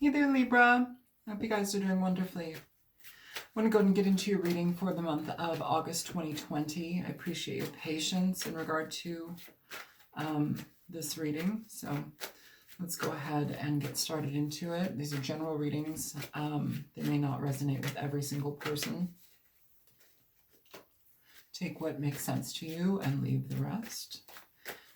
Hey there, Libra. Hope you guys are doing wonderfully. I want to go and get into your reading for the month of August 2020. I appreciate your patience in regard to this reading. So let's go ahead and get started into it. These are general readings. They may not resonate with every single person. Take what makes sense to you and leave the rest.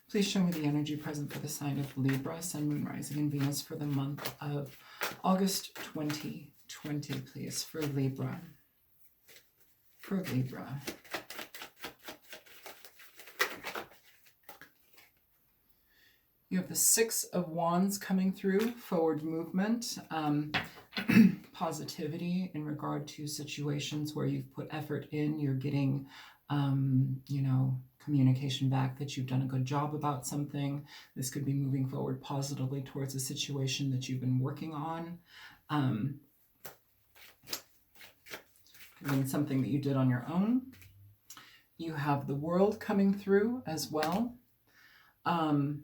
Please show me the energy present for the sign of Libra, Sun, Moon, Rising, and Venus for the month of August 2020, please, for Libra. For Libra. You have the Six of Wands coming through, forward movement, positivity in regard to situations where you've put effort in, you're getting, communication back that you've done a good job about something. This could be moving forward positively towards a situation that you've been working on. Could be something that you did on your own. You have the World coming through as well. And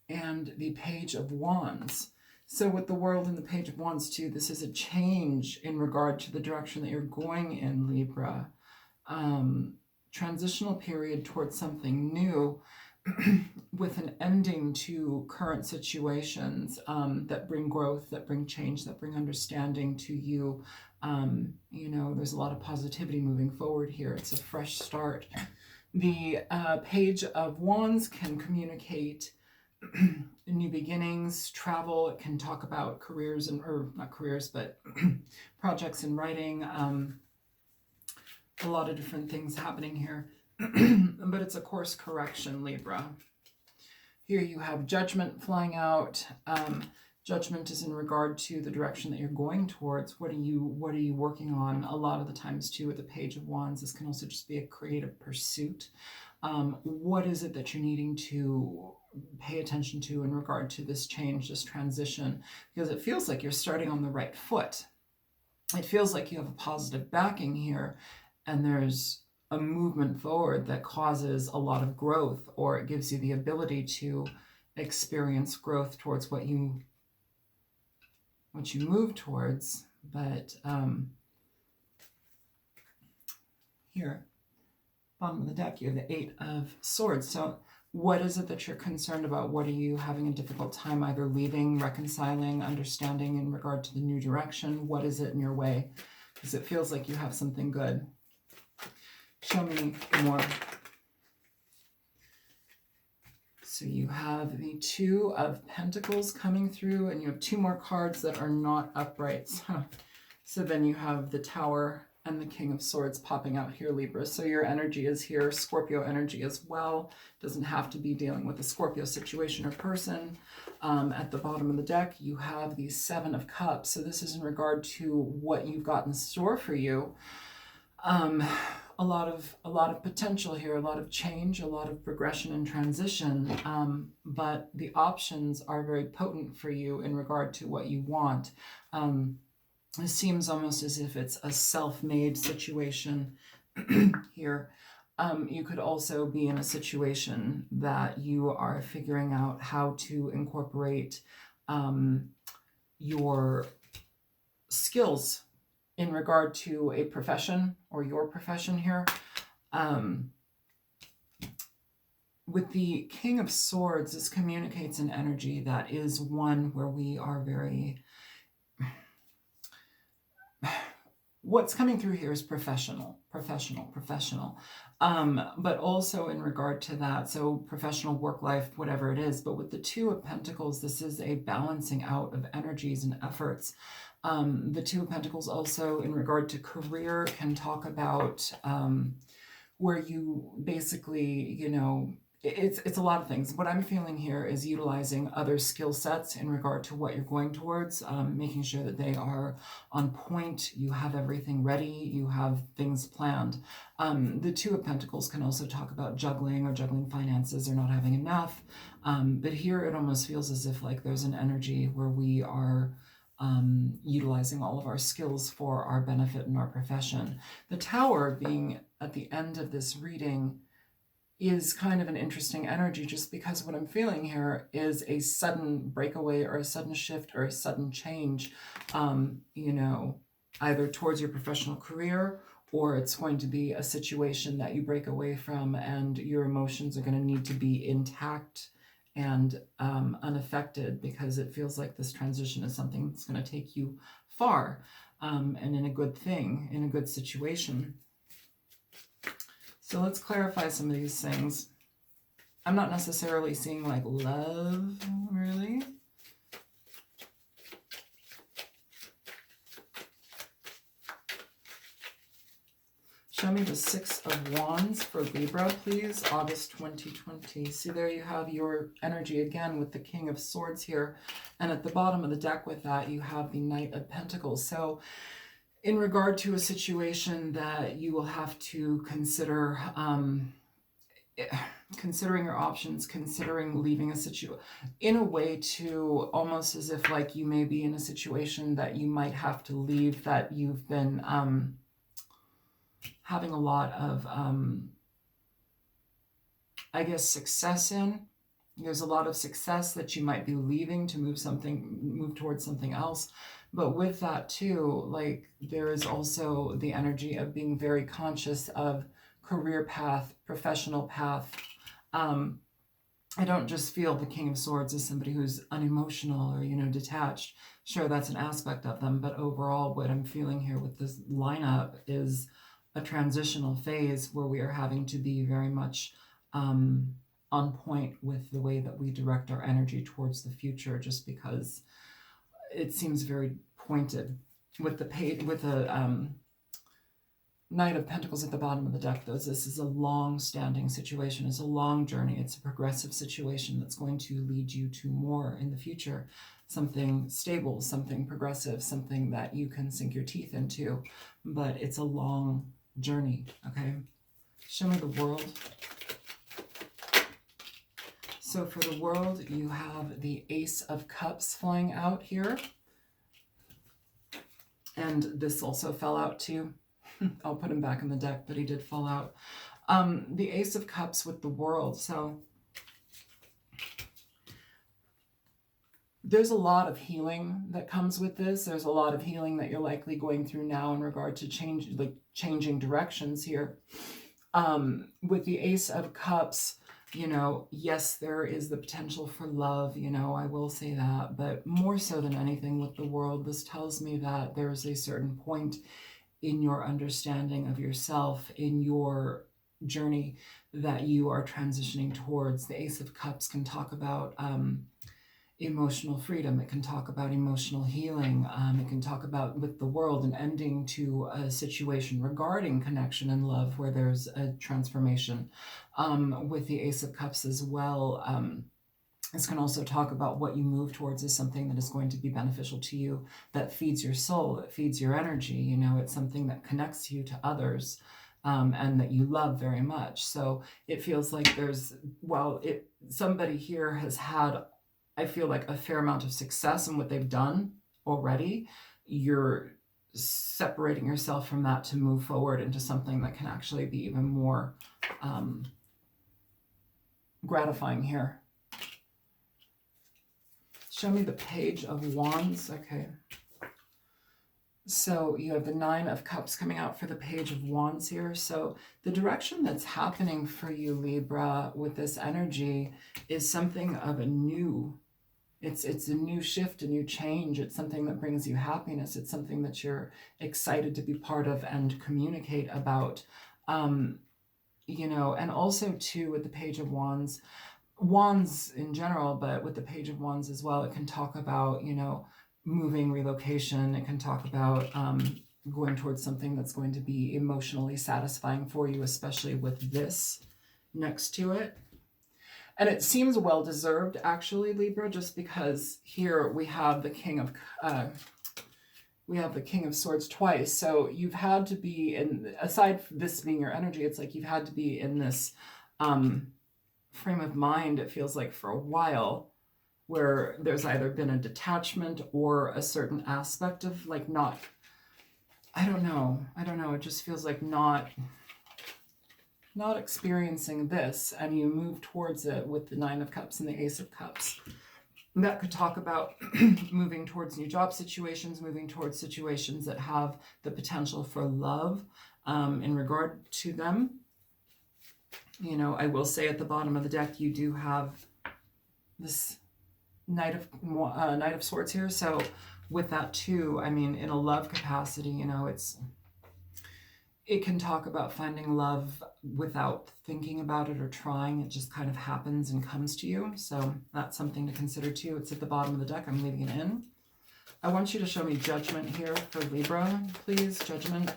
the Page of Wands. So with the World and the Page of Wands too, this is a change in regard to the direction that you're going in, Libra. Transitional period towards something new with an ending to current situations that bring growth, that bring change, that bring understanding to you. There's a lot of positivity moving forward here. It's a fresh start. The Page of Wands can communicate new beginnings, travel. It can talk about careers or not careers, but projects in writing. A lot of different things happening here, but it's a course correction, Libra. Here you have Judgment flying out. Judgment is in regard to the direction that you're going towards. What are you working on? A lot of the times too with the Page of Wands, this can also just be a creative pursuit. What is it that you're needing to pay attention to in regard to this change, this transition? Because it feels like you're starting on the right foot. It feels like you have a positive backing here, and there's a movement forward that causes a lot of growth, or it gives you the ability to experience growth towards what you move towards. But here, bottom of the deck, you have the Eight of Swords. So what is it that you're concerned about? What are you having a difficult time either leaving, reconciling, understanding in regard to the new direction? What is it in your way? Because it feels like you have something good. Show me more. So you have the Two of Pentacles coming through, and you have two more cards that are not uprights. So then you have the Tower and the King of Swords popping out here, Libra. So your energy is here, Scorpio energy as well. Doesn't have to be dealing with a Scorpio situation or person. At the bottom of the deck, you have the Seven of Cups. So this is in regard to what you've got in store for you. A lot of potential here, a lot of change, a lot of progression and transition, but the options are very potent for you in regard to what you want. It seems almost as if it's a self-made situation here. You could also be in a situation that you are figuring out how to incorporate your skills in regard to a profession or your profession here. With the King of Swords, this communicates an energy that is one where we are very... What's coming through here is professional. But also in regard to that, so professional, work life, whatever it is. But with the Two of Pentacles, this is a balancing out of energies and efforts. The Two of Pentacles also in regard to career can talk about where you basically, it's a lot of things. What I'm feeling here is utilizing other skill sets in regard to what you're going towards, making sure that they are on point, you have everything ready, you have things planned. The Two of Pentacles can also talk about juggling or juggling finances or not having enough. But here it almost feels as if like there's an energy where we are utilizing all of our skills for our benefit in our profession. The Tower being at the end of this reading, is kind of an interesting energy, just because what I'm feeling here is a sudden breakaway or a sudden shift or a sudden change, you know, either towards your professional career, or it's going to be a situation that you break away from and your emotions are going to need to be intact and unaffected, because it feels like this transition is something that's going to take you far, and in a good thing, in a good situation. So let's clarify some of these things. I'm not necessarily seeing like love, really. Show me the Six of Wands for Libra, please, August 2020. See, there you have your energy again with the King of Swords here. And at the bottom of the deck with that, you have the Knight of Pentacles. So in regard to a situation that you will have to consider, considering your options, considering leaving a situation, in a way to almost as if like you may be in a situation that you might have to leave, that you've been having a lot of, I guess, success in. There's a lot of success that you might be leaving to move towards something else. But with that too, like there is also the energy of being very conscious of career path, professional path. I don't just feel the King of Swords as somebody who's unemotional or, you know, detached. Sure, that's an aspect of them, but overall what I'm feeling here with this lineup is a transitional phase where we are having to be very much on point with the way that we direct our energy towards the future, just because it seems very pointed. With the Knight of Pentacles at the bottom of the deck, though, this is a long-standing situation. It's a long journey. It's a progressive situation that's going to lead you to more in the future. Something stable, something progressive, something that you can sink your teeth into. But it's a long journey, okay? Show me the World. So for the World, you have the Ace of Cups flying out here. And this also fell out too. I'll put him back in the deck, but he did fall out. The Ace of Cups with the World. So there's a lot of healing that comes with this. There's a lot of healing that you're likely going through now in regard to changing directions here. With the Ace of Cups, you know, yes, there is the potential for love, you know, I will say that, but more so than anything with the World, this tells me that there's a certain point in your understanding of yourself, in your journey that you are transitioning towards. The Ace of Cups can talk about emotional freedom. It can talk about emotional healing. It can talk about, with the World, an ending to a situation regarding connection and love where there's a transformation. With the Ace of Cups as well, this can also talk about what you move towards as something that is going to be beneficial to you, that feeds your soul, that feeds your energy. You know, it's something that connects you to others, and that you love very much. So it feels like there's, somebody here has had, I feel like, a fair amount of success in what they've done already. You're separating yourself from that to move forward into something that can actually be even more gratifying here. Show me the Page of Wands. Okay. So you have the Nine of Cups coming out for the Page of Wands here. So the direction that's happening for you, Libra, with this energy is something of a new, it's a new shift, a new change. It's something that brings you happiness. It's something that you're excited to be part of and communicate about. You know, and also too with the Page of Wands, Wands in general, but with the Page of Wands as well, it can talk about, you know, moving, relocation. It can talk about going towards something that's going to be emotionally satisfying for you, especially with this next to it. And it seems well-deserved, actually, Libra, just because here we have the King of Swords twice. So you've had to be in, aside from this being your energy, it's like you've had to be in this frame of mind, it feels like, for a while, where there's either been a detachment or a certain aspect of like not, I don't know, it just feels like not not experiencing this, and you move towards it with the Nine of Cups and the Ace of Cups. And that could talk about moving towards new job situations, moving towards situations that have the potential for love in regard to them. You know, I will say at the bottom of the deck, you do have this Knight of Swords here. So with that too, I mean, in a love capacity, you know, it can talk about finding love without thinking about it or trying. It just kind of happens and comes to you. So that's something to consider too. It's at the bottom of the deck. I'm leaving it in. I want you to show me Judgment here for Libra, please. Judgment.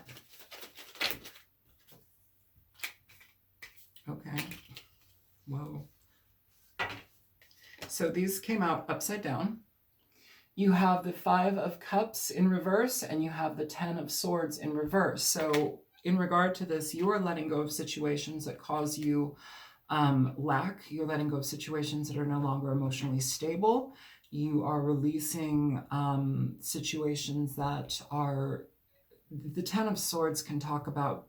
Okay. Whoa. So these came out upside down. You have the Five of Cups in reverse, and you have the Ten of Swords in reverse. So in regard to this, you are letting go of situations that cause you lack. You're letting go of situations that are no longer emotionally stable. You are releasing situations that are... The Ten of Swords can talk about,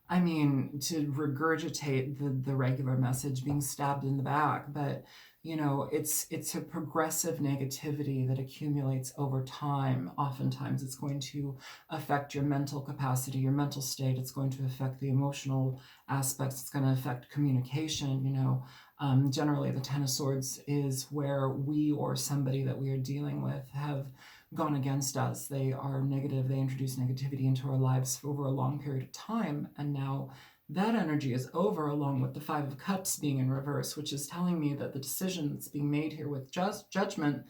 I mean, to regurgitate the regular message, being stabbed in the back, but you know, it's a progressive negativity that accumulates over time. Oftentimes it's going to affect your mental capacity, your mental state. It's going to affect the emotional aspects. It's going to affect communication. You know, generally the Ten of Swords is where we or somebody that we are dealing with have gone against us. They are negative. They introduce negativity into our lives for over a long period of time. And now that energy is over, along with the Five of Cups being in reverse, which is telling me that the decision that's being made here with Judgment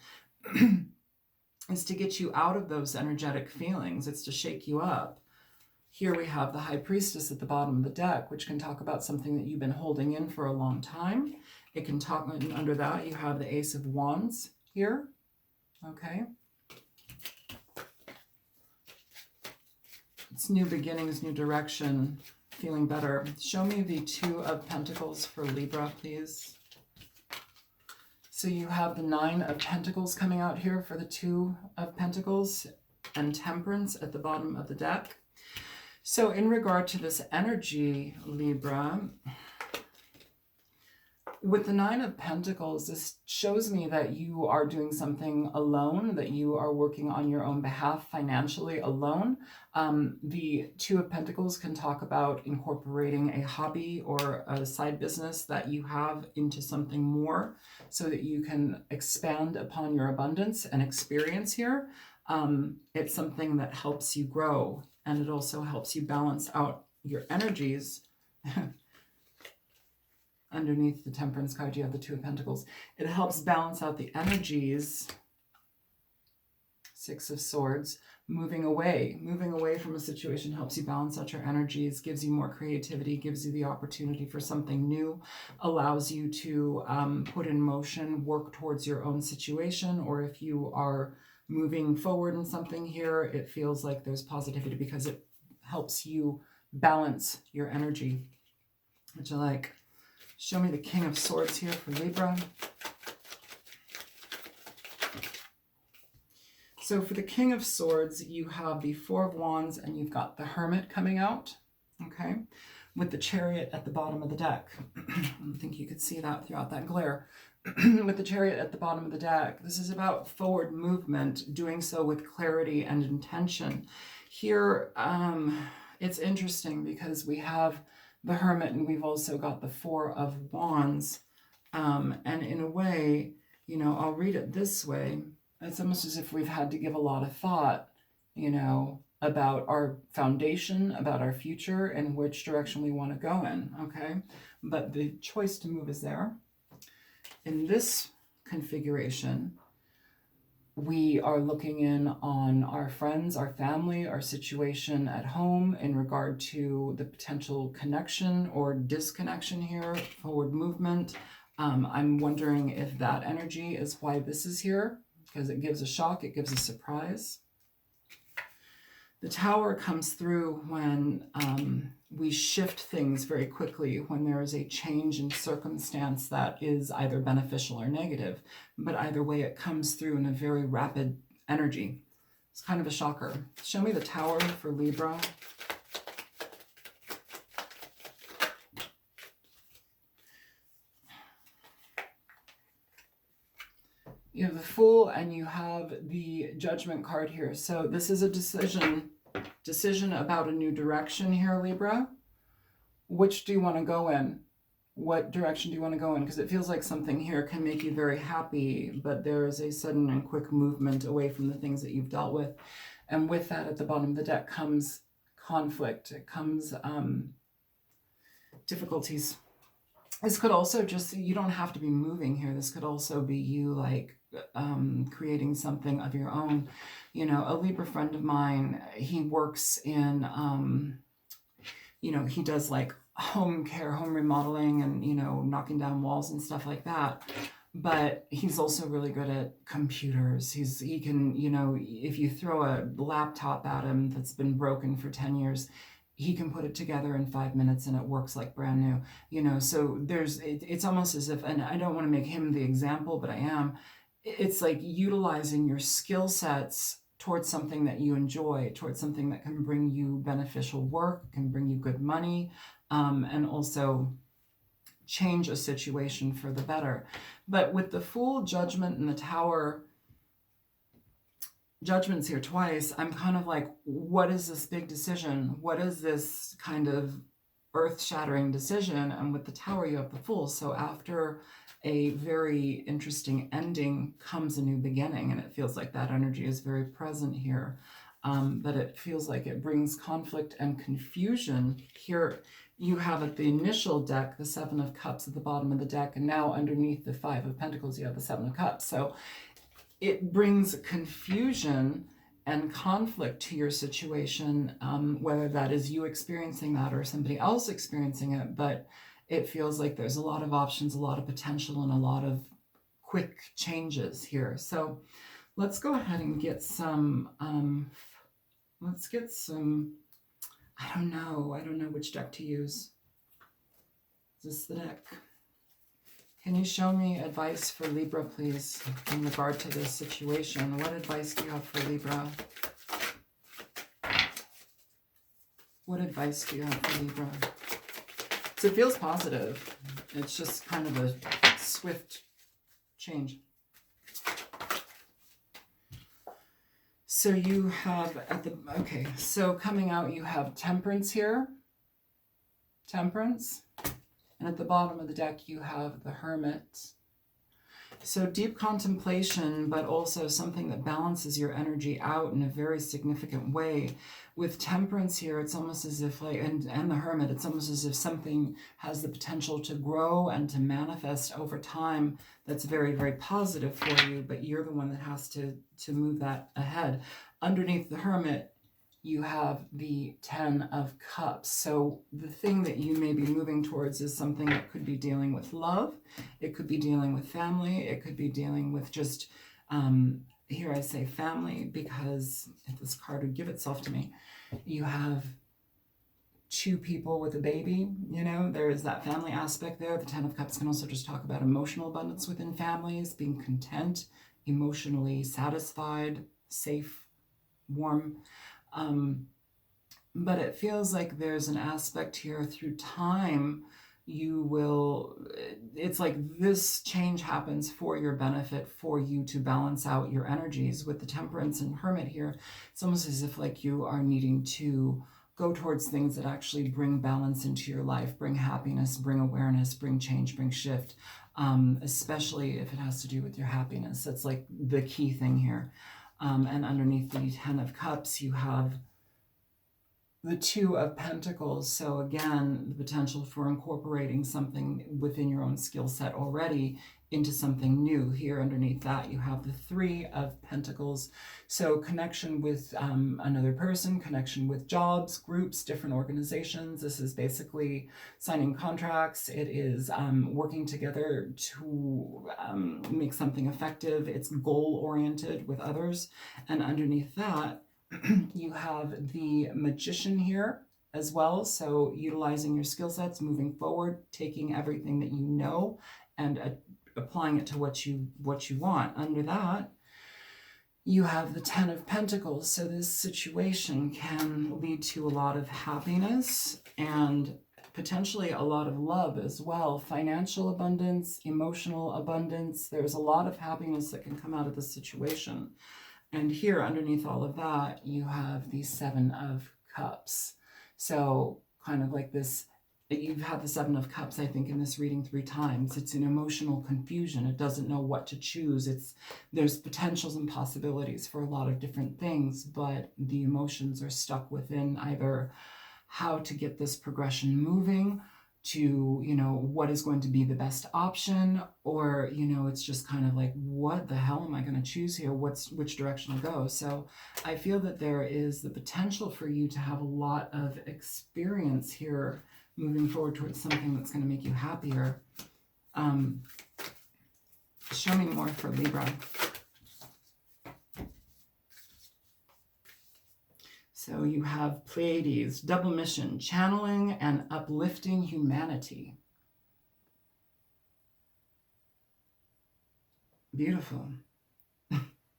is to get you out of those energetic feelings. It's to shake you up. Here we have the High Priestess at the bottom of the deck, which can talk about something that you've been holding in for a long time. It can talk, under that you have the Ace of Wands here. Okay. It's new beginnings, new direction, feeling better. Show me the Two of Pentacles for Libra, please. So you have the Nine of Pentacles coming out here for the Two of Pentacles, and Temperance at the bottom of the deck. So in regard to this energy, Libra, with the Nine of Pentacles, this shows me that you are doing something alone, that you are working on your own behalf financially alone. The Two of Pentacles can talk about incorporating a hobby or a side business that you have into something more so that you can expand upon your abundance and experience here. It's something that helps you grow, and it also helps you balance out your energies. Underneath the Temperance card, you have the Two of Pentacles. It helps balance out the energies. Six of Swords. Moving away from a situation helps you balance out your energies, gives you more creativity, gives you the opportunity for something new, allows you to put in motion, work towards your own situation, or if you are moving forward in something here, it feels like there's positivity because it helps you balance your energy, which I like. Show me the King of Swords here for Libra. So for the King of Swords, you have the Four of Wands and you've got the Hermit coming out, okay, with the Chariot at the bottom of the deck. I think you could see that throughout that glare. With the Chariot at the bottom of the deck, this is about forward movement, doing so with clarity and intention. Here, it's interesting because we have the Hermit and we've also got the Four of Wands. And in a way, you know, I'll read it this way. It's almost as if we've had to give a lot of thought, you know, about our foundation, about our future, and which direction we want to go in, okay? But the choice to move is there. In this configuration, we are looking in on our friends, our family, our situation at home in regard to the potential connection or disconnection here, forward movement. I'm wondering if that energy is why this is here, because it gives a shock, it gives a surprise. The Tower comes through when we shift things very quickly, when there is a change in circumstance that is either beneficial or negative. But either way, it comes through in a very rapid energy. It's kind of a shocker. Show me the Tower for Libra. You have the Fool and you have the Judgment card here. So this is a decision about a new direction here, Libra. Which do you want to go in? What direction do you want to go in? Because it feels like something here can make you very happy, but there is a sudden and quick movement away from the things that you've dealt with. And with that, at the bottom of the deck comes conflict. It comes difficulties. This could also just, you don't have to be moving here. This could also be you like creating something of your own. You know, a Libra friend of mine, he works in, you know, he does like home care, home remodeling, and, you know, knocking down walls and stuff like that. But he's also really good at computers. He can, you know, if you throw a laptop at him that's been broken for 10 years, he can put it together in 5 minutes and it works like brand new, you know. So it's almost as if, and I don't want to make him the example, but I am, it's like utilizing your skill sets towards something that you enjoy, towards something that can bring you beneficial work, can bring you good money, and also change a situation for the better. But with the Fool, Judgment, and the Tower, Judgment's here twice, I'm kind of like, what is this big decision? What is this kind of earth-shattering decision? And with the Tower, you have the Fool. So after a very interesting ending comes a new beginning, and it feels like that energy is very present here. But it feels like it brings conflict and confusion. Here you have at the initial deck, the Seven of Cups at the bottom of the deck, and now underneath the Five of Pentacles, you have the Seven of Cups. So it brings confusion and conflict to your situation, whether that is you experiencing that or somebody else experiencing it. But it feels like there's a lot of options, a lot of potential, and a lot of quick changes here. So let's go ahead and get some, I don't know which deck to use. Is this the deck? Can you show me advice for Libra, please, in regard to this situation? What advice do you have for Libra? What advice do you have for Libra? So it feels positive. It's just kind of a swift change. So you have okay, so coming out you have Temperance here. Temperance. And at the bottom of the deck you have the Hermit. So deep contemplation, but also something that balances your energy out in a very significant way. With Temperance here, it's almost as if like, and the Hermit, it's almost as if something has the potential to grow and to manifest over time that's very, very positive for you, but you're the one that has to move that ahead. Underneath the Hermit, you have the Ten of Cups. So the thing that you may be moving towards is something that could be dealing with love. It could be dealing with family. It could be dealing with just, here I say family because if this card would give itself to me, you have two people with a baby, you know, there is that family aspect there. The Ten of Cups can also just talk about emotional abundance within families, being content, emotionally satisfied, safe, warm. But it feels like there's an aspect here through time you will, it's like this change happens for your benefit, for you to balance out your energies. With the Temperance and Hermit here, it's almost as if like you are needing to go towards things that actually bring balance into your life, bring happiness, bring awareness, bring change, bring shift, especially if it has to do with your happiness. That's like the key thing here. And underneath the Ten of Cups, you have the Two of Pentacles. So again, the potential for incorporating something within your own skill set already into something new. Here underneath that, you have the Three of Pentacles. So connection with another person, connection with jobs, groups, different organizations. This is basically signing contracts. It is working together to make something effective. It's goal-oriented with others. And underneath that, you have the Magician here as well. So utilizing your skill sets, moving forward, taking everything that you know and applying it to what you want. Under that, you have the Ten of Pentacles. So this situation can lead to a lot of happiness and potentially a lot of love as well, financial abundance, emotional abundance. There's a lot of happiness that can come out of this situation. And here underneath all of that, you have the Seven of Cups. So kind of like this, you've had the Seven of Cups, I think, in this reading 3 times. It's an emotional confusion. It doesn't know what to choose. There's potentials and possibilities for a lot of different things, but the emotions are stuck within either how to get this progression moving, to, what is going to be the best option, or, it's just kind of like, what the hell am I going to choose here? Which direction to go? So I feel that there is the potential for you to have a lot of experience here moving forward towards something that's going to make you happier. Show me more for Libra. So you have Pleiades, double mission, channeling and uplifting humanity. Beautiful.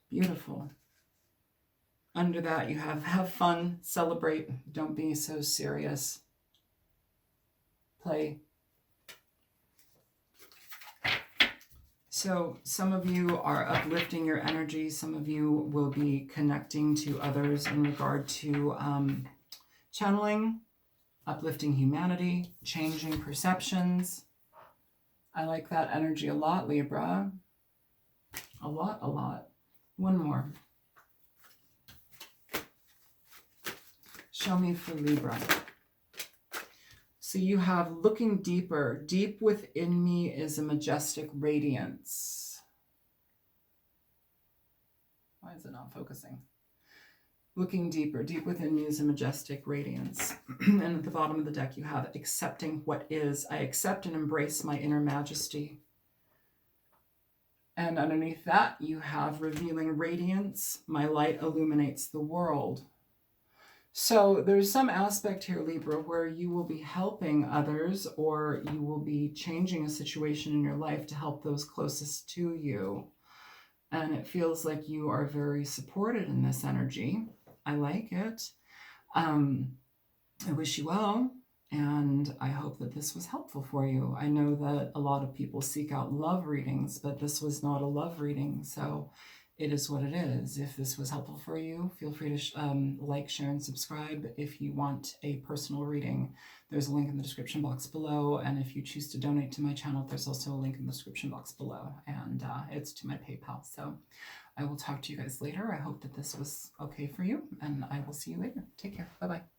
Beautiful. Under that, you have fun, celebrate, don't be so serious. Play. So some of you are uplifting your energy. Some of you will be connecting to others in regard to channeling, uplifting humanity, changing perceptions. I like that energy a lot, Libra. A lot, a lot. One more. Show me for Libra. So you have looking deeper. Deep within me is a majestic radiance. Why is it not focusing? Looking deeper. Deep within me is a majestic radiance. And at the bottom of the deck you have accepting what is. I accept and embrace my inner majesty. And underneath that you have revealing radiance. My light illuminates the world. So there's some aspect here, Libra, where you will be helping others, or you will be changing a situation in your life to help those closest to you. And it feels like you are very supported in this energy. I like it. I wish you well, and I hope that this was helpful for you. I know that a lot of people seek out love readings, but this was not a love reading, so it is what it is. If this was helpful for you, feel free to like, share, and subscribe. If you want a personal reading, there's a link in the description box below. And if you choose to donate to my channel, there's also a link in the description box below. And it's to my PayPal. So I will talk to you guys later. I hope that this was okay for you, and I will see you later. Take care. Bye-bye.